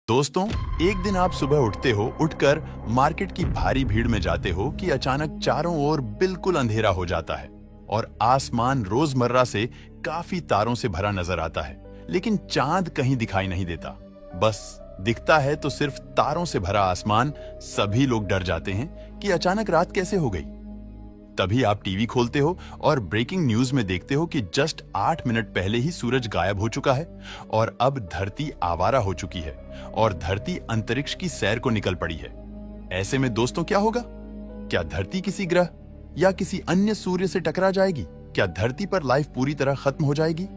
दोस्तों, एक दिन आप सुबह उठकर मार्केट की भारी भीड़ में जाते हो कि अचानक चारों ओर बिल्कुल अंधेरा हो जाता है और आसमान रोजमर्रा से काफी तारों से भरा नजर आता है, लेकिन चांद कहीं दिखाई नहीं देता। बस दिखता है तो सिर्फ तारों से भरा आसमान। सभी लोग डर जाते हैं कि अचानक रात कैसे हो गई। तभी आप टीवी खोलते हो और ब्रेकिंग न्यूज में देखते हो कि जस्ट 8 मिनट पहले ही सूरज गायब हो चुका है और अब धरती आवारा हो चुकी है और धरती अंतरिक्ष की सैर को निकल पड़ी है। ऐसे में दोस्तों क्या होगा? क्या धरती किसी ग्रह या किसी अन्य सूर्य से टकरा जाएगी? क्या धरती पर लाइफ पूरी तरह खत्म हो जाएगी?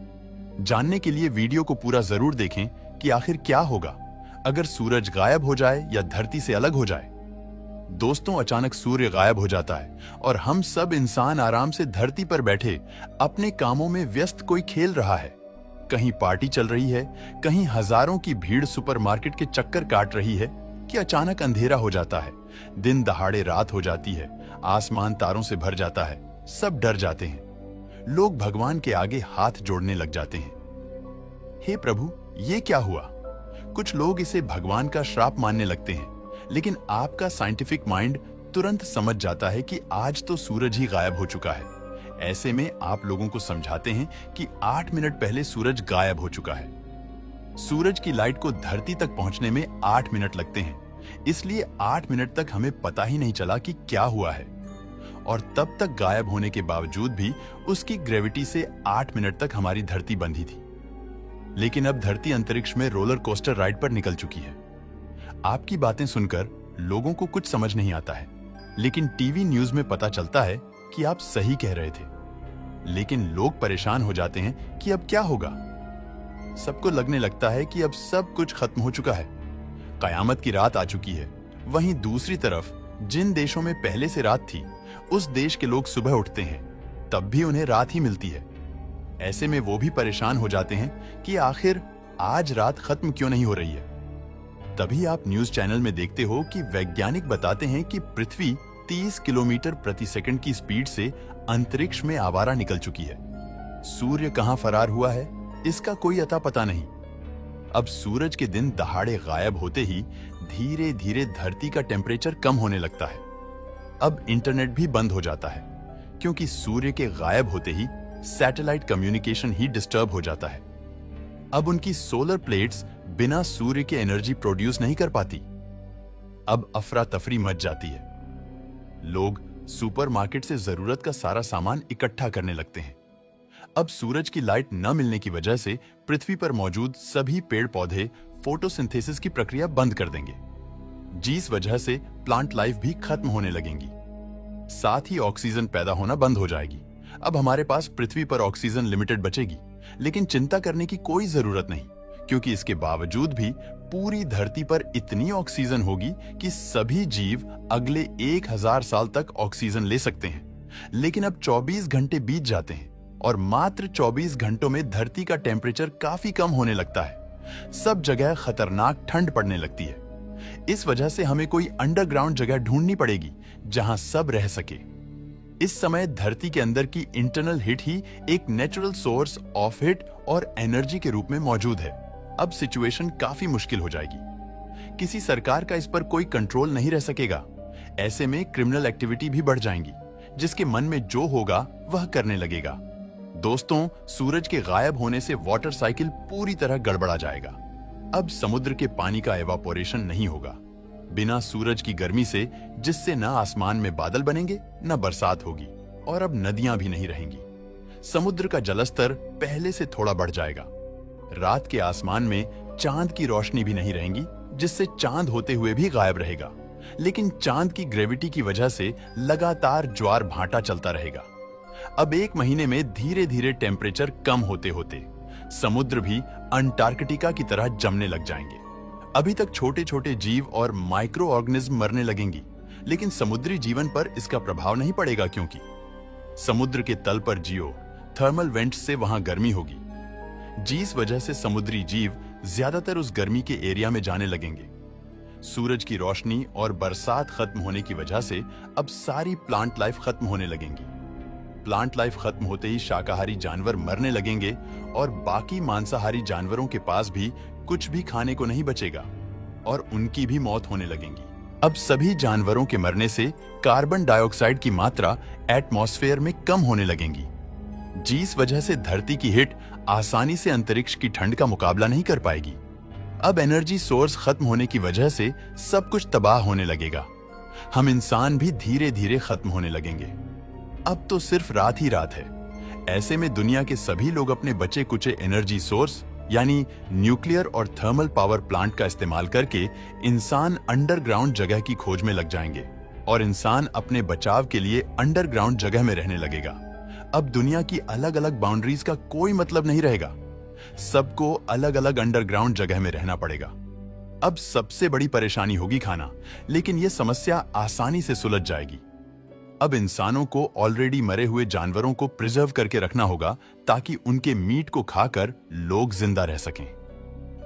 जानने के लिए वीडियो को पूरा जरूर देखें कि आखिर क्या होगा अगर सूरज गायब हो जाए या धरती से अलग हो जाए। दोस्तों, अचानक सूर्य गायब हो जाता है और हम सब इंसान आराम से धरती पर बैठे अपने कामों में व्यस्त कोई खेल रहा है। कहीं पार्टी चल रही है, कहीं हजारों की भीड़ सुपरमार्केट के चक्कर काट रही है कि अचानक अंधेरा हो जाता है। दिन दहाड़े रात हो जाती है, आसमान तारों से भर जाता है। सब डर जाते हैं। लोग भगवान के आगे हाथ जोड़ने लग जाते हैं। हे प्रभु, ये क्या हुआ? कुछ लोग इसे भगवान का श्राप मानने लगते हैं, लेकिन आपका साइंटिफिक माइंड तुरंत समझ जाता है कि आज तो सूरज ही गायब हो चुका है। ऐसे में आप लोगों को समझाते हैं कि 8 मिनट पहले सूरज गायब हो चुका है। सूरज की लाइट को धरती तक पहुंचने में 8 मिनट लगते हैं, इसलिए 8 मिनट तक हमें पता ही नहीं चला कि क्या हुआ है। और तब तक गायब होने के बावजूद भी उसकी ग्रेविटी से 8 मिनट तक हमारी धरती बंधी थी। लेकिन अब धरती अंतरिक्ष में रोलर कोस्टर राइड पर निकल चुकी है। आपकी बातें सुनकर लोगों को कुछ समझ नहीं आता है, लेकिन टीवी न्यूज में पता चलता है कि आप सही कह रहे थे। लेकिन लोग परेशान हो जाते हैं कि अब क्या होगा। सबको लगने लगता है कि अब सब कुछ खत्म हो चुका है, कयामत की रात आ चुकी है। वहीं दूसरी तरफ जिन देशों में पहले से रात थी, उस देश के लोग सुबह उठते हैं, तब भी उन्हें रात ही मिलती है। ऐसे में वो भी परेशान हो जाते हैं कि आखिर आज रात खत्म क्यों नहीं हो रही है। तभी आप न्यूज चैनल में देखते हो कि वैज्ञानिक बताते हैं कि पृथ्वी 30 किलोमीटर प्रति सेकंड की स्पीड से अंतरिक्ष में आवारा निकल चुकी है। सूर्य कहां फरार हुआ है, इसका कोई अता पता नहीं। अब सूरज के दिन दहाड़े गायब होते ही धीरे धीरे धरती का टेम्परेचर कम होने लगता है। अब इंटरनेट भी बंद हो जाता है, क्योंकि सूर्य के गायब होते ही सैटेलाइट कम्युनिकेशन ही डिस्टर्ब हो जाता है। अब उनकी सोलर प्लेट्स बिना सूर्य के एनर्जी प्रोड्यूस नहीं कर पाती। अब अफरा तफरी मच जाती है। लोग सुपरमार्केट से जरूरत का सारा सामान इकट्ठा करने लगते हैं। अब सूरज की लाइट न मिलने की वजह से पृथ्वी पर मौजूद सभी पेड़ पौधे फोटोसिंथेसिस की प्रक्रिया बंद कर देंगे, जिस वजह से प्लांट लाइफ भी खत्म होने लगेंगी। साथ ही ऑक्सीजन पैदा होना बंद हो जाएगी। अब हमारे पास पृथ्वी पर ऑक्सीजन लिमिटेड बचेगी, लेकिन चिंता करने की कोई जरूरत नहीं, क्योंकि इसके बावजूद भी पूरी धरती पर इतनी ऑक्सीजन होगी कि सभी जीव अगले 1000 साल तक ऑक्सीजन ले सकते हैं। लेकिन अब 24 घंटे बीत जाते हैं और मात्र 24 घंटों में धरती का टेम्परेचर काफी कम होने लगता है। सब जगह खतरनाक ठंड पड़ने लगती है। इस वजह से हमें कोई अंडरग्राउंड जगह ढूंढनी पड़ेगी जहां सब रह सके। इस समय धरती के अंदर की इंटरनल हीट ही एक नेचुरल सोर्स ऑफ हीट और एनर्जी के रूप में मौजूद है। अब सिचुएशन काफी मुश्किल हो जाएगी। किसी सरकार का इस पर कोई कंट्रोल नहीं रह सकेगा। ऐसे में क्रिमिनल एक्टिविटी भी बढ़ जाएंगी, जिसके मन में जो होगा वह करने लगेगा। दोस्तों, सूरज के गायब होने से वाटर साइकिल पूरी तरह गड़बड़ा जाएगा। अब समुद्र के पानी का एवापोरेशन नहीं होगा। बिना सूरज की गर्मी से, जिससे न आसमान में बादल बनेंगे न बरसात होगी, और अब नदियां भी नहीं रहेंगी। समुद्र का जलस्तर पहले से थोड़ा बढ़ जाएगा। रात के आसमान में चांद की रोशनी भी नहीं रहेगी, जिससे चांद होते हुए भी गायब रहेगा। लेकिन चांद की ग्रेविटी की वजह से लगातार ज्वार भाटा चलता रहेगा। अब 1 महीने में धीरे धीरे टेम्परेचर कम होते होते समुद्र भी अंटार्कटिका की तरह जमने लग जाएंगे। अभी तक छोटे छोटे जीव और माइक्रो ऑर्गेनिज्म मरने लगेंगी, लेकिन समुद्री जीवन पर इसका प्रभाव नहीं पड़ेगा, क्योंकि समुद्र के तल पर जियो थर्मल वेंट से वहां गर्मी होगी, जिस वजह से समुद्री जीव ज्यादातर उस गर्मी के एरिया में जाने लगेंगे। सूरज की रोशनी और बरसात खत्म होने की वजह से अब सारी प्लांट लाइफ खत्म होने लगेंगी। प्लांट लाइफ खत्म होते ही शाकाहारी जानवर मरने लगेंगे और बाकी मांसाहारी जानवरों के पास भी कुछ भी खाने को नहीं बचेगा। और उनकी भी मौत होने लगेंगी। अब सभी जानवरों के मरने से कार्बन डाइऑक्साइड की मात्रा एटमॉस्फेयर में कम होने लगेंगी, जिस वजह से धरती की हिट आसानी से अंतरिक्ष की ठंड का मुकाबला नहीं कर पाएगी। अब एनर्जी सोर्स खत्म होने की वजह से सब कुछ तबाह होने लगेगा। हम इंसान भी धीरे धीरे खत्म होने लगेंगे। अब तो सिर्फ रात ही रात है। ऐसे में दुनिया के सभी लोग अपने बचे कुचे एनर्जी सोर्स यानी न्यूक्लियर और थर्मल पावर प्लांट का इस्तेमाल करके इंसान अंडरग्राउंड जगह की खोज में लग जाएंगे और इंसान अपने बचाव के लिए अंडरग्राउंड जगह में रहने लगेगा। अब दुनिया की अलग अलग बाउंड्रीज का कोई मतलब नहीं रहेगा। सबको अलग अलग अंडरग्राउंड जगह में रहना पड़ेगा। अब सबसे बड़ी परेशानी होगी खाना, लेकिन यह समस्या आसानी से सुलझ जाएगी। अब इंसानों को ऑलरेडी मरे हुए जानवरों को प्रिजर्व करके रखना होगा ताकि उनके मीट को खाकर लोग जिंदा रह सकें।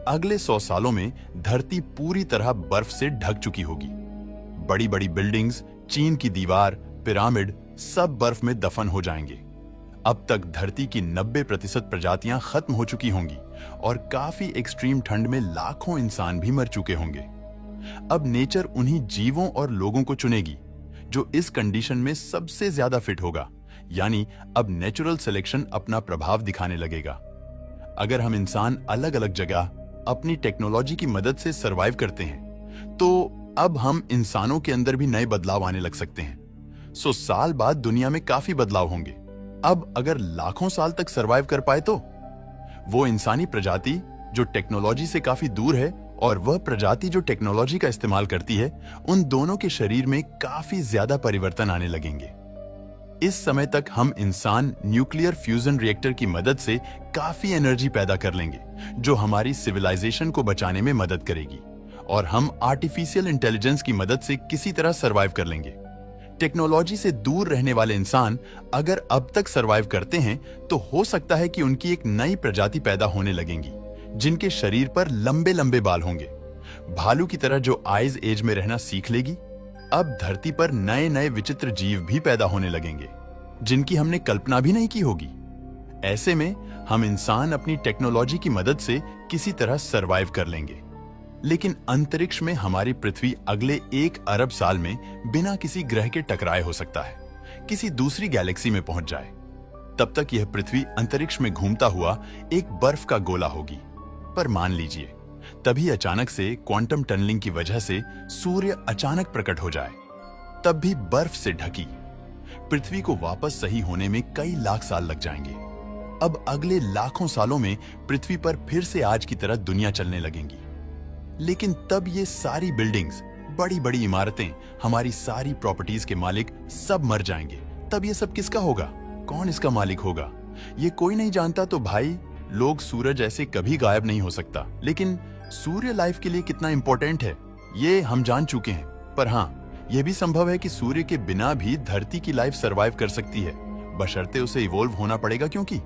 अगले 100 सालों में धरती पूरी तरह बर्फ से ढक चुकी होगी। बड़ी बड़ी बिल्डिंग्स, चीन की दीवार, पिरामिड सब बर्फ में दफन हो जाएंगे। अब तक धरती की 90% प्रजातियां खत्म हो चुकी होंगी और काफी एक्सट्रीम ठंड में लाखों इंसान भी मर चुके होंगे। अब नेचर उन्हीं जीवों और लोगों को चुनेगी जो इस कंडीशन में सबसे ज्यादा फिट होगा, यानी अब नेचुरल सिलेक्शन अपना प्रभाव दिखाने लगेगा। अगर हम इंसान अलग अलग जगह अपनी टेक्नोलॉजी की मदद से सरवाइव करते हैं, तो अब हम इंसानों के अंदर भी नए बदलाव आने लग सकते हैं। 100 साल बाद दुनिया में काफी बदलाव होंगे। अब अगर लाखों साल तक सरवाइव कर पाए तो वो इंसानी प्रजाति जो टेक्नोलॉजी से काफी दूर है और वह प्रजाति जो टेक्नोलॉजी का इस्तेमाल करती है, उन दोनों के शरीर में काफी ज्यादा परिवर्तन आने लगेंगे। इस समय तक हम इंसान न्यूक्लियर फ्यूजन रिएक्टर की मदद से काफी एनर्जी पैदा कर लेंगे जो हमारी सिविलाइजेशन को बचाने में मदद करेगी, और हम आर्टिफिशियल इंटेलिजेंस की मदद से किसी तरह सरवाइव कर लेंगे। टेक्नोलॉजी से दूर रहने वाले इंसान अगर अब तक सरवाइव करते हैं तो हो सकता है कि उनकी एक नई प्रजाति पैदा होने लगेंगी जिनके शरीर पर लंबे लंबे बाल होंगे। भालू की तरह जो आइस एज में रहना सीख लेगी। अब धरती पर नए नए विचित्र जीव भी पैदा होने लगेंगे जिनकी हमने कल्पना भी नहीं की होगी। ऐसे में हम इंसान अपनी टेक्नोलॉजी की मदद से किसी तरह सरवाइव कर लेंगे, लेकिन अंतरिक्ष में हमारी पृथ्वी अगले 1 अरब साल में बिना किसी ग्रह के टकराए हो सकता है, किसी दूसरी गैलेक्सी में पहुंच जाए। तब तक यह पृथ्वी अंतरिक्ष में घूमता हुआ एक बर्फ का गोला होगी। पर मान लीजिए तभी अचानक से क्वांटम टनलिंग की वजह से सूर्य अचानक प्रकट हो जाए, तब भी बर्फ से ढकी पृथ्वी को वापस सही होने में कई लाख साल लग जाएंगे। अब अगले लाखों सालों में पृथ्वी पर फिर से आज की तरह दुनिया चलने लगेंगी, लेकिन तब ये सारी बिल्डिंग्स, बड़ी बड़ी इमारतें, हमारी सारी प्रॉपर्टीज के मालिक सब मर जाएंगे। तब ये सब किसका होगा? कौन इसका मालिक होगा? ये कोई नहीं जानता। तो भाई लोग, सूरज ऐसे कभी गायब नहीं हो सकता, लेकिन सूर्य लाइफ के लिए कितना इंपॉर्टेंट है ये हम जान चुके हैं। पर हाँ, यह भी संभव है कि सूर्य के बिना भी धरती की लाइफ सरवाइव कर सकती है, बशर्ते उसे इवोल्व होना पड़ेगा। क्योंकि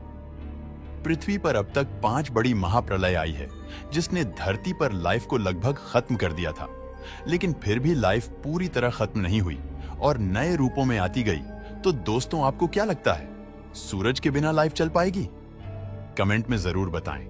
पृथ्वी पर अब तक 5 बड़ी महाप्रलय आई है जिसने धरती पर लाइफ को लगभग खत्म कर दिया था, लेकिन फिर भी लाइफ पूरी तरह खत्म नहीं हुई और नए रूपों में आती गई। तो दोस्तों, आपको क्या लगता है, सूरज के बिना लाइफ चल पाएगी? कमेंट में जरूर बताएं।